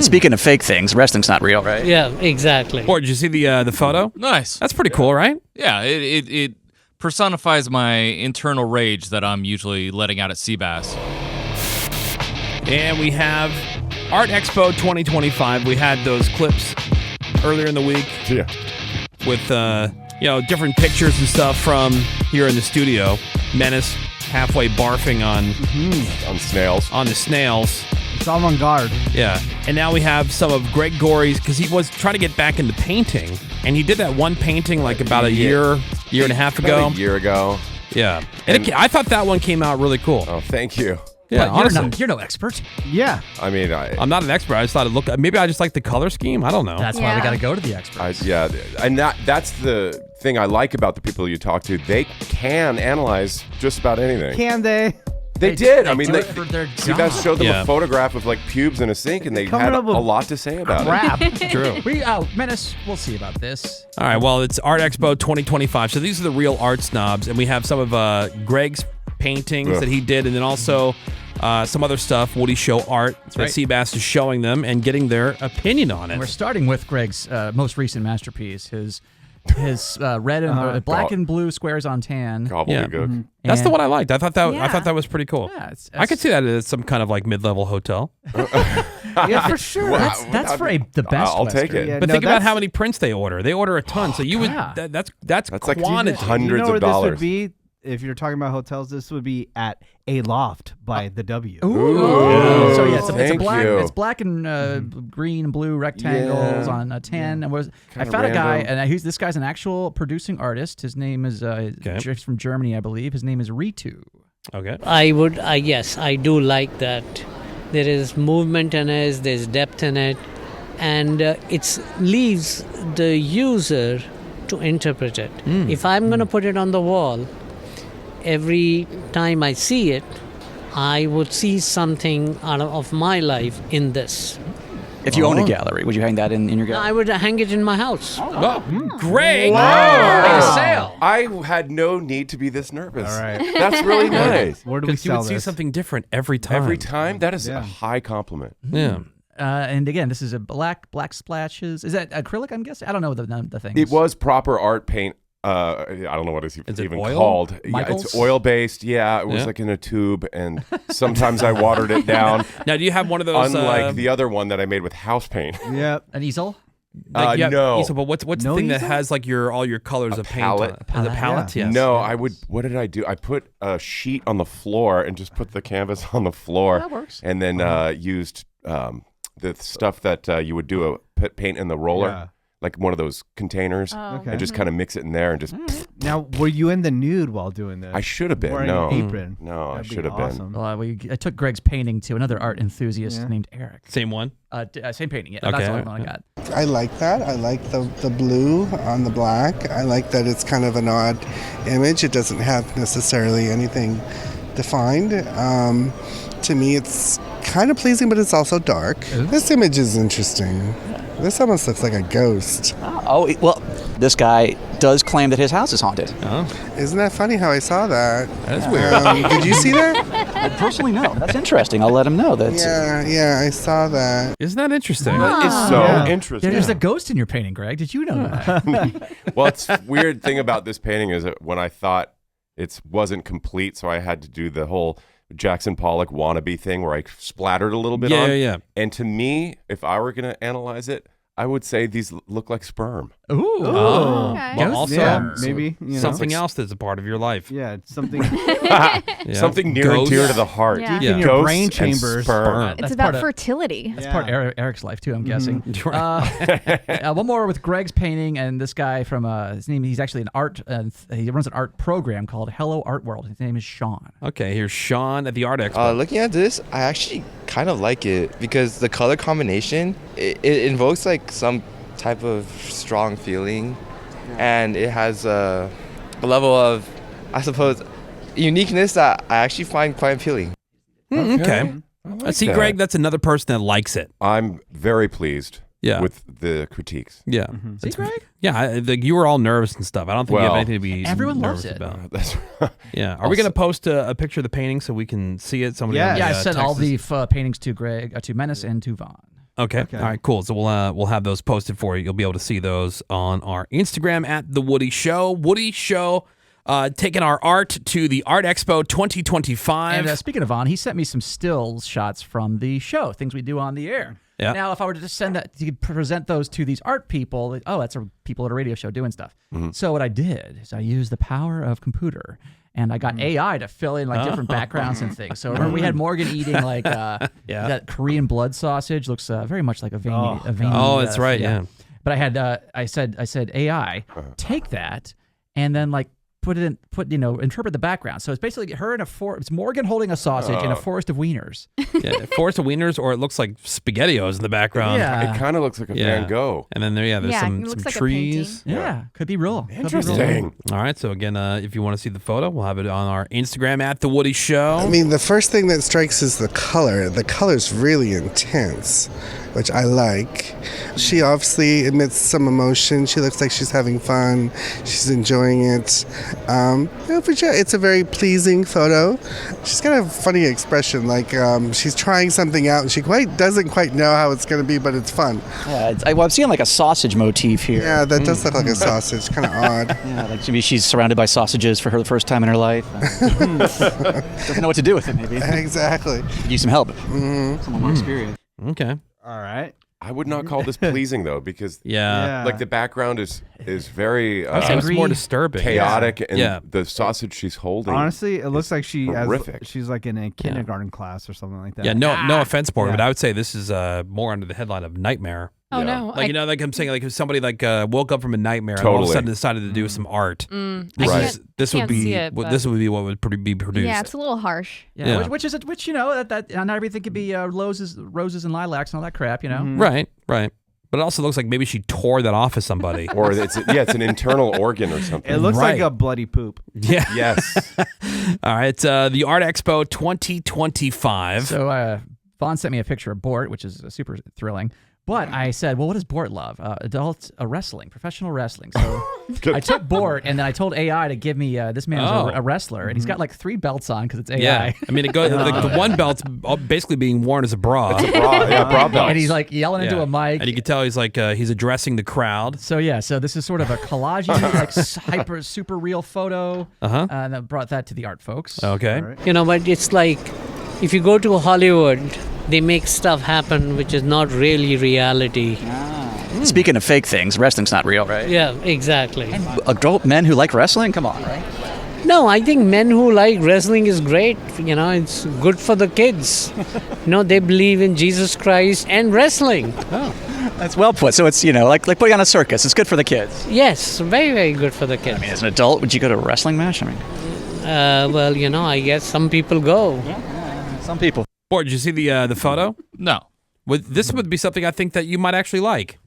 Speaking of fake things, wrestling's not real, right? Yeah, exactly. Or did you see the photo? Nice. That's pretty cool, right? Yeah, it personifies my internal rage that I'm usually letting out at Seabass. And we have Art Expo 2025. We had those clips earlier in the week. Yeah. With different pictures and stuff from here in the studio. Menace halfway barfing on snails. On the snails. It's avant-garde. Yeah. And now we have some of Greg Gorey's, because he was trying to get back into painting, and he did that one painting like about a year and a half ago. About a year ago. Yeah. And I thought that one came out really cool. Oh, thank you. Yeah, But you're no expert. Yeah. I mean, I'm not an expert. I just thought it looked. Maybe I just like the color scheme. I don't know. That's why we got to go to the experts. and that's the thing I like about the people you talk to. They can analyze just about anything. Can they? They did. I do mean, it for their see, job. that showed them a photograph of like pubes in a sink, and they had a lot to say about it. True. Menace, we'll see about this. All right. Well, it's Art Expo 2025. So these are the real art snobs, and we have some of Greg's paintings that he did, and then also some other stuff. Woody Show art that Seabass is showing them and getting their opinion on it. And we're starting with Greg's most recent masterpiece, his red and black and blue squares on tan. Gobbledygook. That's the one I liked. I thought that was pretty cool. Yeah, I could see that as some kind of like mid-level hotel. Yeah, for sure. That's for the best. I'll take it. Yeah, But think about how many prints they order. They order a ton, so you would that's like quantity. hundreds where of dollars. This would be, if you're talking about hotels, this would be at A Loft by the W. Ooh. So yeah, it's Thank black. you. It's black and green and blue rectangles on a tan. And I found a guy, and this guy's an actual producing artist. His name is he's from Germany, I believe. His name is Ritu. Okay. Yes, I do like that. There is movement in it, there's depth in it, and it leaves the user to interpret it. If I'm going to put it on the wall, every time I see it, I would see something out of my life in this. If you own a gallery, would you hang that in your gallery? I would hang it in my house. Great. Wow. Sale. I had no need to be this nervous. All right. That's really nice. Where do we Because you sell would see this? something different every time. Every time? That is a high compliment. Yeah. And again, this is a black splashes. Is that acrylic? I'm guessing. I don't know the things. It was proper art paint. I don't know what it's it even oil? called. Michaels? Yeah, it's oil based. Yeah, it was like in a tube, and sometimes I watered it down. Now, do you have one of those? Unlike the other one that I made with house paint. Yep. an easel. No. So, but what's the No thing that easel? has like all your colors of palette. paint on it? The palette, yes. No, I would. What did I do? I put a sheet on the floor and just put the canvas on the floor. That works. And then used the stuff that you would do paint in the roller, like one of those containers, Okay. and just kind of mix it in there and just. Now, were you in the nude while doing this? I should have been. Wearing No, an apron. no, I That'd be should have awesome. Well, I took Greg's painting to another art enthusiast named Eric. Same one. Same painting. Yeah, Okay, that's the only one I got. I like that. I like the blue on the black. I like that it's kind of an odd image. It doesn't have necessarily anything defined. To me, it's kind of pleasing, but it's also dark. This image is interesting. This almost looks like a ghost. Oh, well, this guy does claim that his house is haunted. Isn't that funny how I saw that? That's weird. Did you see that? I personally know. That's interesting. I'll let him know. That's Yeah, I saw that. Isn't that interesting? That is so interesting. Yeah, there's a ghost in your painting, Greg. Did you know that? Well, it's weird thing about this painting is that when I thought it wasn't complete, so I had to do the whole Jackson Pollock wannabe thing where I splattered a little bit on. Yeah. And to me, if I were going to analyze it, I would say these look like sperm. Ooh. Okay. Well, also, Yeah, maybe. You know. something else that's a part of your life. Yeah, it's something Yeah. Something near and dear to the heart. Yeah. deep in your Ghosts brain and chambers. sperm. It's That's about part of- fertility. That's part of Eric's life too, I'm guessing. Right. One more with Greg's painting and this guy from his name. He's actually an art. He runs an art program called Hello Art World. His name is Sean. Okay, here's Sean at the Art Expo. Looking at this, I actually kind of like it because the color combination it invokes like some type of strong feeling, and it has a level of, I suppose, uniqueness that I actually find quite appealing. Okay. See, that. Greg, that's another person that likes it. I'm very pleased Yeah. with the critiques. Yeah. See, Greg? Yeah, you were all nervous and stuff. I don't think you have Well, anything to be everyone nervous loves it. about. That's Yeah. Are we going to post a picture of the painting so we can see it? Somebody Yeah. on the, Yeah, I sent all text the paintings to Greg, to Menace, and to Vaughn. Okay. All right. Cool. So we'll have those posted for you. You'll be able to see those on our Instagram at The Woody Show. Woody Show. Taking our art to the Art Expo 2025. And speaking of on, he sent me some stills shots from the show, things we do on the air. Yeah. Now, if I were to just send that, to present those to these art people, that's people at a radio show doing stuff. So what I did is I used the power of computer, and I got AI to fill in like different backgrounds and things. So remember we had Morgan eating like that Korean blood sausage. Looks very much like a veiny. That's right. Yeah. But I had I said AI, take that and then like interpret the background. So it's basically her in it's Morgan holding a sausage in a forest of wieners. Yeah, forest of wieners, or it looks like SpaghettiOs in the background. Yeah. It kind of looks like a Van Gogh. And then there's some it looks like trees. Yeah, could be real. Interesting. All right, so again, if you want to see the photo, we'll have it on our Instagram at The Woody Show. I mean, the first thing that strikes is the color. The color's really intense, which I like. She obviously emits some emotion. She looks like she's having fun. She's enjoying it. It's a very pleasing photo. She's got a funny expression, like she's trying something out and she doesn't quite know how it's going to be, but it's fun. I'm seeing like a sausage motif here. Yeah, that does look like a sausage. Kind of odd. Yeah, like maybe she's surrounded by sausages for the first time in her life. Doesn't know what to do with it, maybe. Exactly. Use some help. Someone more experienced. Okay. All right. I would not call this pleasing though, because like the background is very it's more disturbing, chaotic, and the sausage she's holding. Honestly, it looks like horrific. she's like in a kindergarten class or something like that. Yeah, no offense, Morgan, but I would say this is more under the headline of nightmare. Oh no! Like like I'm saying, like if somebody woke up from a nightmare and all of a sudden decided to do some art. This would be what would be produced. Yeah, it's a little harsh. Yeah. Which that not everything could be roses and lilacs and all that crap. Right. But it also looks like maybe she tore that off of somebody. Or it's an internal organ or something. It looks like a bloody poop. Yeah. Yes. All right. The Art Expo 2025. So Vaughn sent me a picture of Bort, which is super thrilling. But I said, well, what does Bort love? Adult wrestling, professional wrestling. So I took Bort, and then I told AI to give me this man is a wrestler, and he's got like 3 belts on because it's AI. Yeah, I mean, it goes. The one belt's basically being worn as a bra. It's a bra, bra belt. And he's like yelling into a mic, and you can tell he's like he's addressing the crowd. So so this is sort of a collage, like super real photo. And I brought that to the art folks. Okay. Right. But it's like if you go to Hollywood, they make stuff happen which is not really reality. Speaking of fake things, wrestling's not real, right? Yeah, exactly. Adult men who like wrestling? Come on, right? No, I think men who like wrestling is great. It's good for the kids. They believe in Jesus Christ and wrestling. That's well put. So it's, like putting on a circus. It's good for the kids. Yes, very, very good for the kids. I mean, as an adult, would you go to a wrestling match? I mean, I guess some people go. Yeah, some people. Boy, did you see the photo? No. This would be something I think that you might actually like.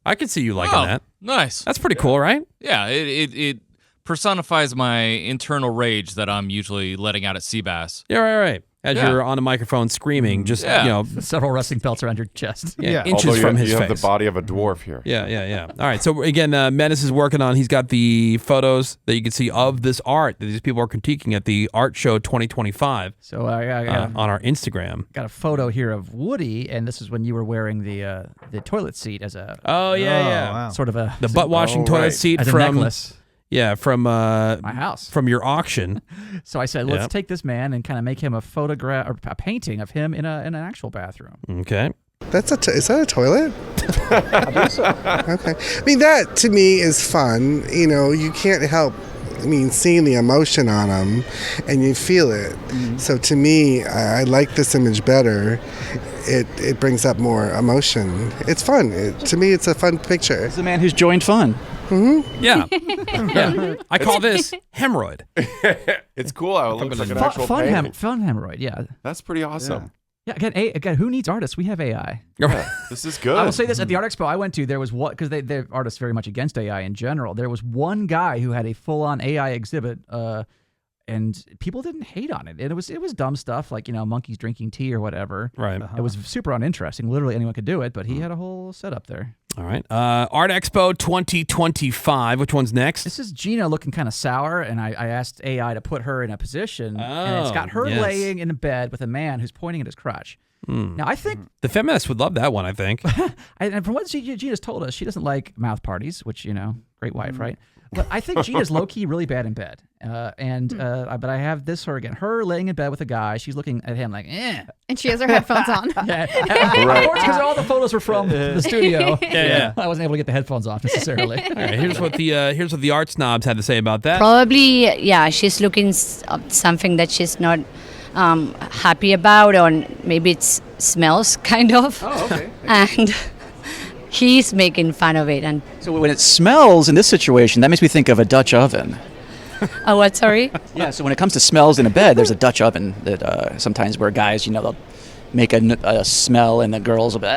I could see you liking that. Nice. That's pretty cool, right? Yeah, it personifies my internal rage that I'm usually letting out at Seabass. Yeah, right. As you're on a microphone screaming, just several wrestling belts around your chest. Inches from his face. You have the body of a dwarf here. Yeah. All right. So again, Menace is working on. He's got the photos that you can see of this art that these people are critiquing at the Art Show 2025. So on our Instagram, got a photo here of Woody, and this is when you were wearing the toilet seat as a wow. sort of the butt washing toilet seat as from a necklace. Yeah, from my house, from your auction. So I said, let's take this man and kind of make him a photograph or a painting of him in an actual bathroom. Okay. Is that a toilet? I believe so. Okay. I mean, that to me is fun. You can't help. Seeing the emotion on him, and you feel it. So to me, I like this image better. It brings up more emotion. It's fun. To me, it's a fun picture. It's a man who's joined fun. Mm-hmm. Yeah. I call this hemorrhoid. It's cool how it looks like an actual painting. Fun hemorrhoid, yeah. That's pretty awesome. Yeah, again, who needs artists? We have AI. Yeah, this is good. I will say this, at the Art Expo I went to, there was because they're artists very much against AI in general. There was one guy who had a full-on AI exhibit, and people didn't hate on it. It was dumb stuff like monkeys drinking tea or whatever. Right. It was super uninteresting. Literally anyone could do it, but he had a whole setup there. All right. Art Expo 2025. Which one's next? This is Gina looking kind of sour, and I asked AI to put her in a position, and it's got her laying in a bed with a man who's pointing at his crotch. Now, I think The feminists would love that one, I think. and from what Gina's told us, she doesn't like mouth parties, which, great wife, right? But I think Gina's low-key really bad in bed. But I have this her again. Her laying in bed with a guy, she's looking at him like, eh. And she has her headphones on. Yeah. Of course, because all the photos were from the studio. Yeah. I wasn't able to get the headphones off necessarily. All right, here's what the art snobs had to say about that. Probably, yeah, she's looking something that she's not happy about, or maybe it smells kind of. Oh, okay. And he's making fun of it. And So when it smells in this situation, that makes me think of a Dutch oven. oh, what? Sorry. Yeah, so when it comes to smells in a bed, there's a Dutch oven that sometimes where guys, they'll make a smell and the girls will be,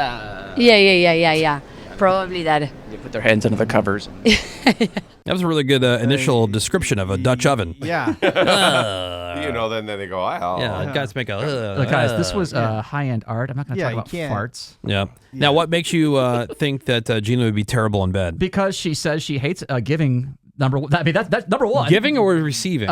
Yeah. Probably that. They put their hands under the covers. That was a really good initial description of a Dutch oven. Yeah. Then they go, oh. Yeah, guys make a. Look, guys, this was high-end art. I'm not going to talk about farts. Yeah. Now, what makes you think that Gina would be terrible in bed? Because she says she hates giving. That's number one. Giving or receiving?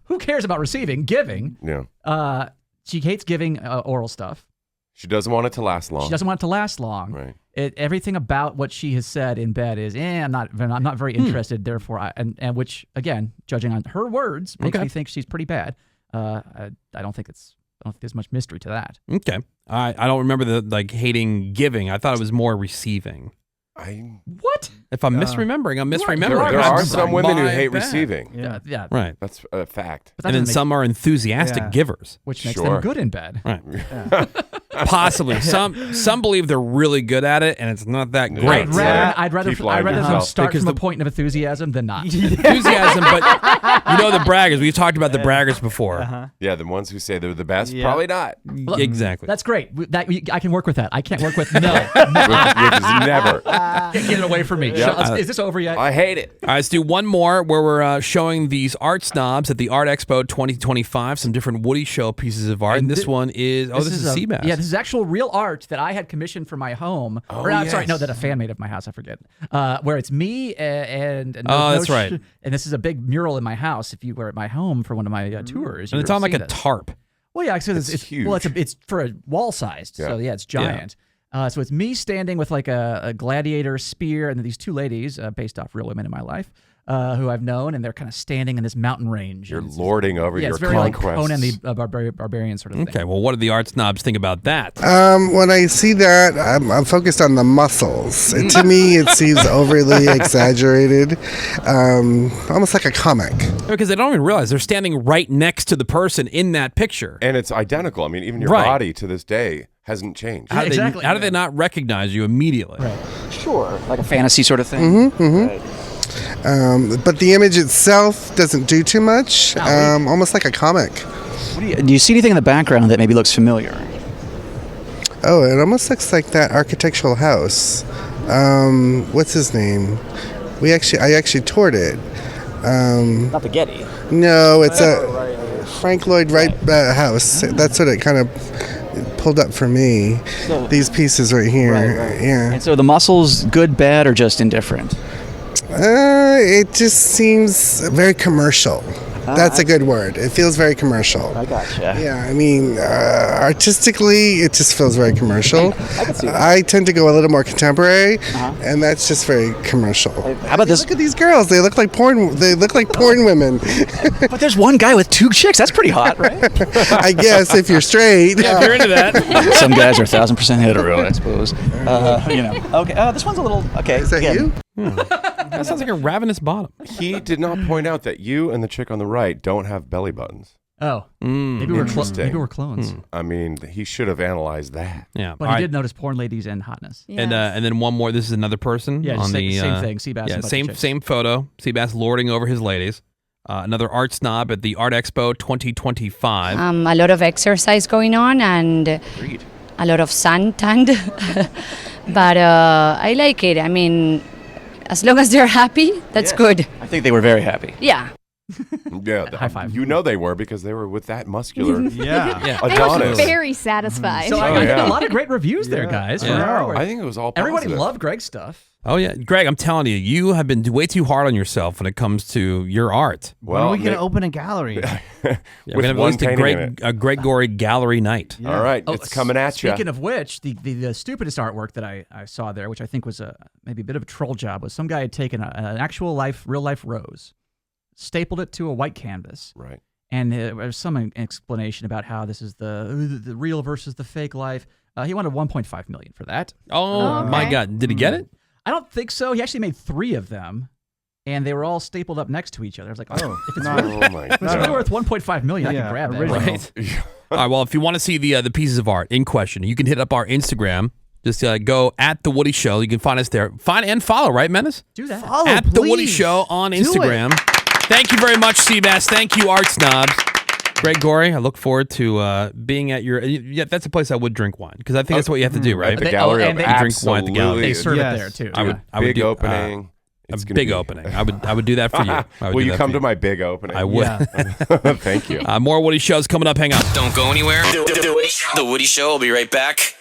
Who cares about receiving? Giving. Yeah. She hates giving oral stuff. She doesn't want it to last long. She doesn't want it to last long. Right. Everything about what she has said in bed is, I'm not very interested. Therefore, and which again, judging on her words, makes me think she's pretty bad. I don't think there's much mystery to that. Okay. I don't remember the hating giving. I thought it was more receiving. What? If I'm misremembering, I'm misremembering. There are some women who hate receiving. Yeah. Right. That's a fact. And then some are enthusiastic givers. Which makes them good in bed. Right. Possibly. Some believe they're really good at it, and it's not that great. I'd rather them start from a point of enthusiasm than not. Enthusiasm, but the braggers. We've talked about the braggers before. Yeah, the ones who say they're the best, probably not. Exactly. That's great. I can work with that. I can't work with no. Which is never. Get it away from me. Yeah. Is this over yet? I hate it. All right, let's do one more where we're showing these art snobs at the Art Expo 2025, some different Woody Show pieces of art. And this one is, this is Seabass. Yeah, this is actual real art that I had commissioned for my home. That a fan made of my house, I forget. Where it's me and that's right. And this is a big mural in my house. If you were at my home for one of my tours. And it's on like a tarp. Well, yeah, because it's huge. Well, it's for a wall sized. Yeah. So yeah, it's giant. Yeah. So it's me standing with like a gladiator spear, and then these two ladies, based off real women in my life, who I've known, and they're kind of standing in this mountain range. You're lording over your it's very conquests. like Conan the barbarian sort of thing. Okay, well, what do the art snobs think about that? When I see that, I'm focused on the muscles. And to me, it seems overly exaggerated, almost like a comic. Because they don't even realize they're standing right next to the person in that picture. And it's identical. I mean, even your body to this day hasn't changed. How do they not recognize you immediately? Right. Sure. Like a fantasy sort of thing. Right. But the image itself doesn't do too much. Almost like a comic. Do you see anything in the background that maybe looks familiar? Oh, it almost looks like that architectural house. What's his name? I actually toured it. Not the Getty. No, it's a Frank Lloyd Wright house. That's what it kind of pulled up for me. So, these pieces right here. Right. Yeah. And so the muscles, good, bad, or just indifferent? It just seems very commercial. That's a good word. It feels very commercial. I gotcha. Yeah, I mean, artistically, it just feels very commercial. I can see that. I tend to go a little more contemporary, and that's just very commercial. How about this? Look at these girls. They look like porn. They look like porn women. But there's one guy with two chicks. That's pretty hot, right? I guess if you're straight. Yeah, if you're into that. Some guys are 1,000% hetero, I suppose. Okay. This one's a little. Okay. Is that you? That sounds like a ravenous bottom. He did not point out that you and the chick on the right don't have belly buttons. Oh, maybe we're clones. I mean, he should have analyzed that. Yeah, but he did notice porn ladies and hotness. Yes. And then one more. This is another person. Yeah, on same the thing. Seabass. Yeah, same photo. Seabass lording over his ladies. Another art snob at the Art Expo 2025. A lot of exercise going on and a lot of sun tanned. But I like it. I mean, as long as they're happy, that's good. I think they were very happy. Yeah. Yeah, high five. You know they were because they were with that muscular Adonis. They were very satisfied. So I got a lot of great reviews there, guys. I think it was all positive. Everybody loved Greg's stuff. Oh yeah, Greg, I'm telling you, you have been way too hard on yourself when it comes to your art. When are we going to open a gallery? We're gonna have at least a Gregory gallery night. Yeah. All right, it's coming at you. Speaking of which, the stupidest artwork that I saw there, which I think was maybe a bit of a troll job, was some guy had taken an actual real life rose, stapled it to a white canvas, right, and there was some explanation about how this is the real versus the fake life. He wanted $1.5 million for that. Oh my God! Did he get it? I don't think so. He actually made 3 of them, and they were all stapled up next to each other. I was like, oh, if it's really worth $1.5 million, I can grab that. Right. All right. Well, if you want to see the pieces of art in question, you can hit up our Instagram. Just go at The Woody Show. You can find us there. Find and follow, right, Menace? Do that. Follow, at please. The Woody Show on Instagram. Thank you very much, Seabass. Thank you, Art Snobs. Greg Gorey, I look forward to being at your. Yeah, that's a place I would drink wine because I think that's what you have to do, right? At the gallery, and they drink wine at the gallery. They serve it there too. I would big do, opening. A big opening. I would do that for you. Will you come to my big opening? I would. Thank you. More Woody Shows coming up. Hang on. Don't go anywhere. The Woody Show will be right back.